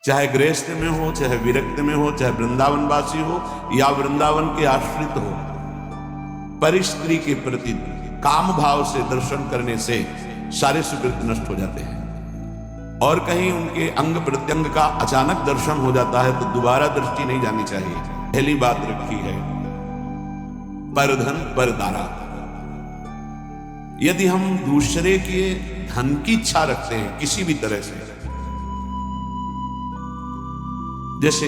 चाहे गृहस्थ में हो, चाहे विरक्त में हो, चाहे वृंदावन वासी हो या वृंदावन के आश्रित हो, पर स्त्री के प्रति काम भाव से दर्शन करने से सारे सुकृत नष्ट हो जाते हैं। और कहीं उनके अंग प्रत्यंग का अचानक दर्शन हो जाता है तो दोबारा दृष्टि नहीं जानी चाहिए। पहली बात रखी है परधन परदारा। यदि हम दूसरे के धन की इच्छा रखते हैं किसी भी तरह से, जैसे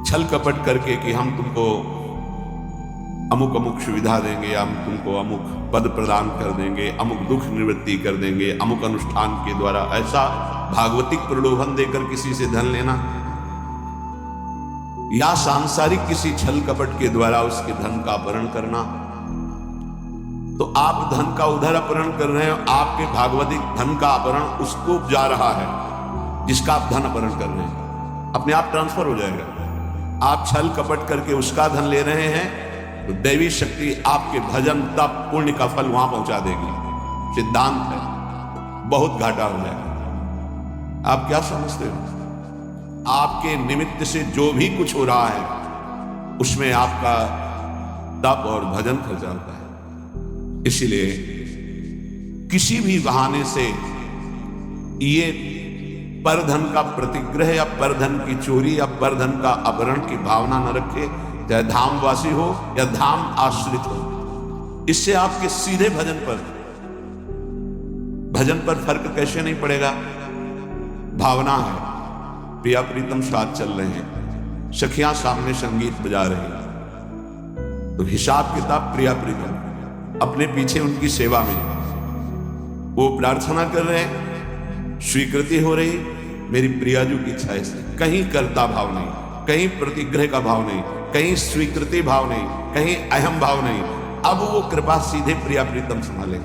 छल कपट करके कि हम तुमको अमुक अमुक सुविधा देंगे, हम तुमको अमुक पद प्रदान कर देंगे, अमुक दुख निवृत्ति कर देंगे, अमुक अनुष्ठान के द्वारा, ऐसा भागवतिक प्रलोभन देकर किसी से धन लेना, या सांसारिक किसी छल कपट के द्वारा उसके धन का अपहरण करना, तो आप धन का उधर अपहरण कर रहे हैं, आपके भागवतिक धन का अपहरण उसको जा रहा है जिसका आप धन अपहरण कर रहे हैं, अपने आप ट्रांसफर हो जाएगा। आप छल कपट करके उसका धन ले रहे हैं तो दैवी शक्ति आपके भजन तप पुण्य का फल वहां पहुंचा देगी। सिद्धांत है, बहुत घाटा हो जाएगा। आप क्या समझते हो? आपके निमित्त से जो भी कुछ हो रहा है उसमें आपका तप और भजन खर्चा होता है। इसलिए किसी भी बहाने से ये परधन का प्रतिग्रह या परधन की चोरी या परधन का अपहरण की भावना न रखे, चाहे धामवासी हो या धाम आश्रित हो। इससे आपके सीधे भजन पर फर्क कैसे नहीं पड़ेगा? भावना है, प्रिया प्रीतम साथ चल रहे हैं, सखियां सामने संगीत बजा रही हैं, तो हिसाब किताब प्रिया प्रीतम अपने पीछे उनकी सेवा में, वो प्रार्थना कर रहे हैं, स्वीकृति हो रही, मेरी प्रियाजू की इच्छा से, कहीं कर्ता भाव नहीं, कहीं प्रतिग्रह का भाव नहीं, कहीं स्वीकृति भाव नहीं, कहीं अहम भाव नहीं। अब वो कृपा सीधे प्रिया प्रीतम संभाले,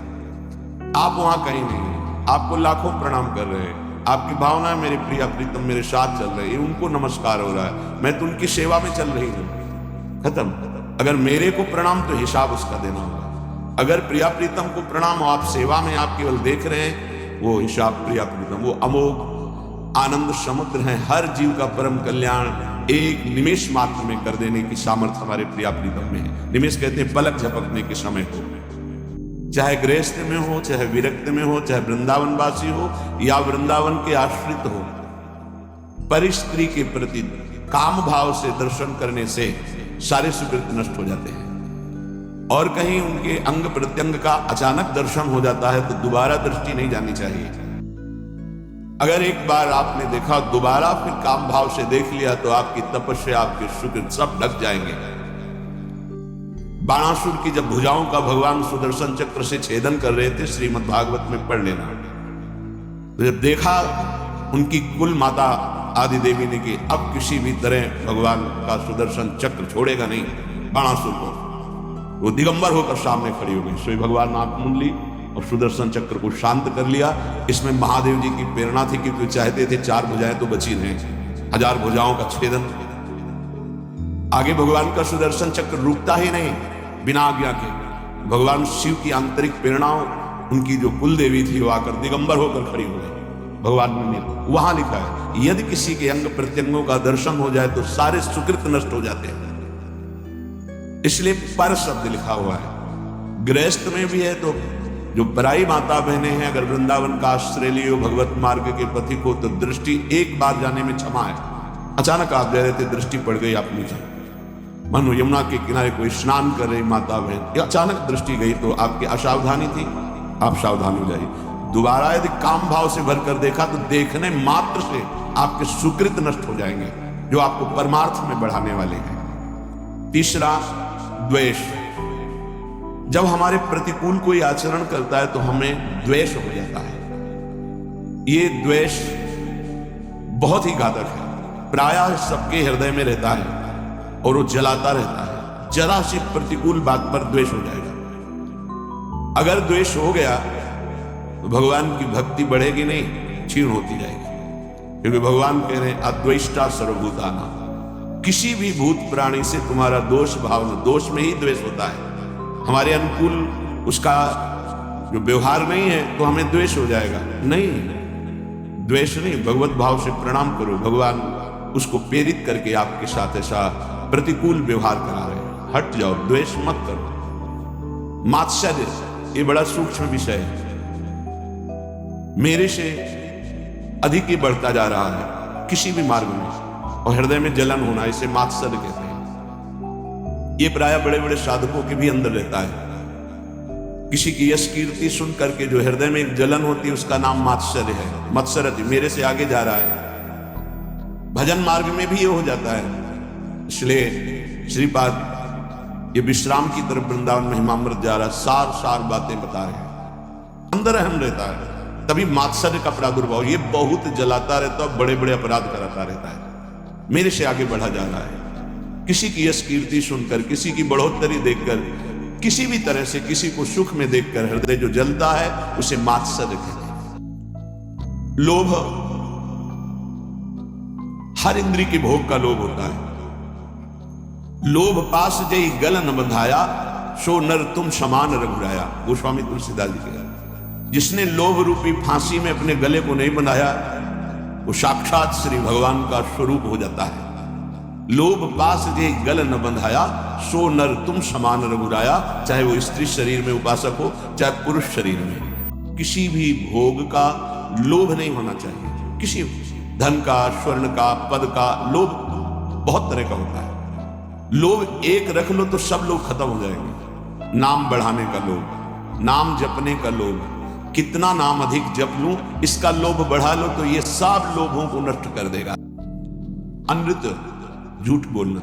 आप वहां कहीं नहीं, आपको लाखों प्रणाम कर रहे हैं, आपकी भावना है मेरे प्रिया प्रीतम मेरे साथ चल रही है, उनको नमस्कार हो रहा है, मैं तो उनकी सेवा में चल रही हूं, खत्म। अगर मेरे को प्रणाम तो हिसाब उसका देना होगा। अगर प्रिया प्रीतम को प्रणाम हो, आप सेवा में आप केवल देख रहे हैं, वो हिसाब प्रिया प्रीतम, वो अमोघ आनंद समुद्र है, हर जीव का परम कल्याण एक निमेष मात्र में कर देने की सामर्थ्य हमारे प्रिया प्रीतम में है। निमेष कहते हैं पलक झपकने के समय हो, चाहे गृहस्थ में हो, चाहे विरक्त में हो, चाहे वृंदावन वासी हो या वृंदावन के आश्रित हो, पर स्त्री के प्रति काम भाव से दर्शन करने से सारे सुकृत नष्ट हो जाते हैं। और कहीं उनके अंग प्रत्यंग का अचानक दर्शन हो जाता है तो दोबारा दृष्टि नहीं जानी चाहिए। अगर एक बार आपने देखा, दोबारा फिर काम भाव से देख लिया तो आपकी तपस्या, आपके शुक्र सब ढक जाएंगे। बाणासुर की जब भुजाओं का भगवान सुदर्शन चक्र से छेदन कर रहे थे, श्रीमद् भागवत में पढ़ लेना, तो जब देखा उनकी कुल माता आदि देवी ने कि अब किसी भी तरह भगवान का सुदर्शन चक्र छोड़ेगा नहीं बाणासुर को, वो दिगंबर होकर सामने खड़ी हो गई। स्वयं भगवान नाथ मुंडली और सुदर्शन चक्र को शांत कर लिया। इसमें महादेव जी की प्रेरणा थी क्योंकि चाहते थे 4 भुजाएं तो बची रहें, 1000 भुजाओं का छेदन। आगे भगवान का सुदर्शन चक्र रुकता ही नहीं बिना आज्ञा के। भगवान शिव की आंतरिक प्रेरणाओं, उनकी जो कुल देवी थी वो आकर दिगंबर होकर खड़ी हो गई। भगवान ने वहां लिखा है यदि किसी के अंग प्रत्यंगों का दर्शन हो जाए तो सारे सुकृत नष्ट हो जाते हैं, इसलिए पर शब्द लिखा हुआ है। गृहस्थ में भी है तो जो पराई माता बहनें हैं, अगर वृंदावन का आश्रय लियो भगवत मार्ग के पथि को, तो दृष्टि एक बार जाने में क्षमा है। अचानक आप जा रहे थे, दृष्टि पड़ गई आप नीचे, मानो यमुना के किनारे कोई स्नान कर रही माता बहन, अचानक दृष्टि गई तो आपकी असावधानी थी, आप सावधान हो जाइए। दोबारा यदि काम भाव से भरकर देखा तो देखने मात्र से आपके सुकृत नष्ट हो जाएंगे जो आपको परमार्थ में बढ़ाने वाले हैं। तीसरा, द्वेष। जब हमारे प्रतिकूल कोई आचरण करता है तो हमें द्वेष हो जाता है। ये द्वेष बहुत ही घातक है, प्रायः सबके हृदय में रहता है और वो जलाता रहता है। जरा सी प्रतिकूल बात पर द्वेष हो जाएगा। अगर द्वेष हो गया तो भगवान की भक्ति बढ़ेगी नहीं, क्षीण होती जाएगी, क्योंकि भगवान कह रहे हैं अद्वेष्टा सर्वभूताना। किसी भी भूत प्राणी से तुम्हारा दोष भाव, दोष में ही द्वेष होता है। हमारे अनुकूल उसका जो व्यवहार नहीं है तो हमें द्वेष हो जाएगा। नहीं, द्वेष नहीं, भगवत भाव से प्रणाम करो। भगवान उसको प्रेरित करके आपके साथ ऐसा प्रतिकूल व्यवहार करा रहे हैं। हट जाओ, द्वेष मत करो। मात्सर्य ये बड़ा सूक्ष्म विषय है, मेरे से अधिक ही बढ़ता जा रहा है किसी भी मार्ग में, और हृदय में जलन होना, इसे मात्सर्य कहते हैं। ये प्राय बड़े बड़े साधकों के भी अंदर रहता है। किसी की यश कीर्ति सुन करके जो हृदय में एक जलन होती है, उसका नाम मात्सर्य है। मत्सरति, मेरे से आगे जा रहा है। भजन मार्ग में भी ये हो जाता है। इसलिए श्रीपाद ये विश्राम की तरफ वृंदावन महिमामृत जा रहा, सार सार बातें बता रहे हैं, अंदर अहम रहता है। तभी मात्सर्य का प्रादुर्भाव, ये बहुत जलाता रहता है, बड़े बड़े अपराध कराता रहता है। मेरे से आगे बढ़ा जा रहा है। किसी की यश कीर्ति सुनकर, किसी की बढ़ोतरी देखकर, किसी भी तरह से किसी को सुख में देखकर हृदय जो जलता है, उसे मात्सर्य कहते हैं। लोभ हर इंद्री के भोग का लोभ होता है। लोभ पास जय गलन बंधाया, सो नर तुम समान रघुराया। गोस्वामी तुलसीदास जी कह, जिसने लोभ रूपी फांसी में अपने गले को नहीं बंधाया, वो साक्षात श्री भगवान का स्वरूप हो जाता है। लोभ पास जय गल न बंधाया, सो नर तुम समान रघुराया। चाहे वो स्त्री शरीर में उपासक हो, चाहे पुरुष शरीर में, किसी भी भोग का लोभ नहीं होना चाहिए। किसी धन का, स्वर्ण का, पद का लोभ बहुत तरह का होता है। लोभ एक रख लो तो सब लोग खत्म हो जाएंगे। नाम बढ़ाने का लोभ, नाम जपने का लोभ, कितना नाम अधिक जप लूं, इसका लोभ बढ़ा लो तो ये सब लोभों को नष्ट कर देगा। अनृत, झूठ बोलना,